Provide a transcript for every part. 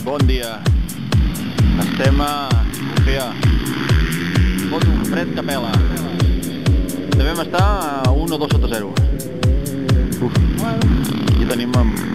Bon dia. Estem a Trofeu. Fot un fred que pela. Devem estar a 1 o 2 sota 0. Aquí tenim bolets.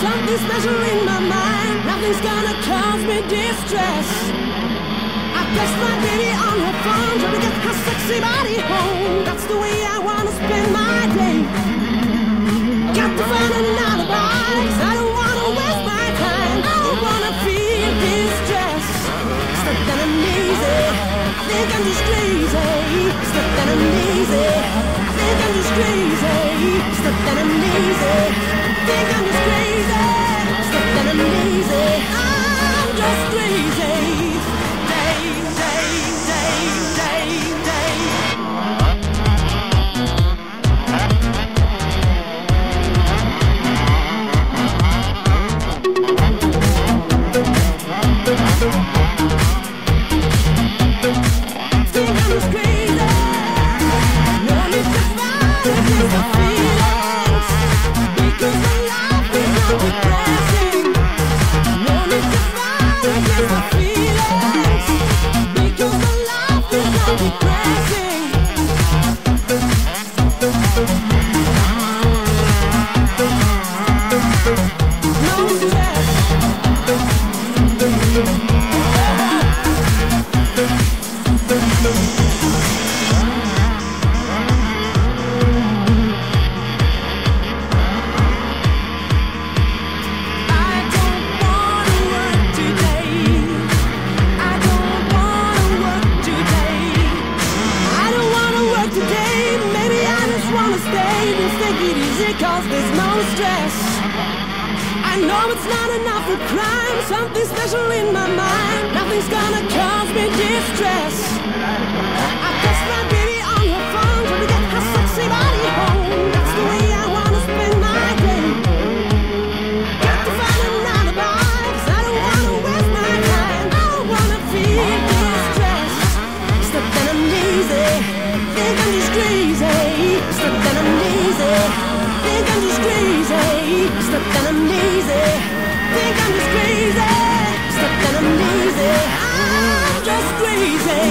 Something special in my mind. Nothing's gonna cause me distress. I guess my baby on her phone, trying to get her sexy body home. That's the way I wanna spend my day. Got to find an alibi, 'cause I don't wanna waste my time. I don't wanna feel distress. Stuck that I'm easy, I think I'm just crazy. Stuck that I'm easy, I think I'm just crazy. Stuck that I'm easy, I think I'm just crazy. Stuck that I'm easy, I'm just crazy. Day, day, day, day, day. Think I'm just crazy. No need to fight against the feelings, because my life is not depressing. No need to fight against the feelings, because my life is not depressing. No stress. Cause there's no stress. I know it's not enough for crime. Something special in my mind. Nothing's gonna cause me distress. I guess my baby on her phone, trying to get her sexy body home. That's the way I wanna spend my day. Got to find an alibi, 'cause I don't wanna waste my time. I don't wanna feel distress. Stuck that I'm easy, think I'm just crazy. Stuck that I'm easy, think I'm just crazy. Stuck that I'm easy, think I'm just crazy. Stuck that I'm easy, I'm just crazy.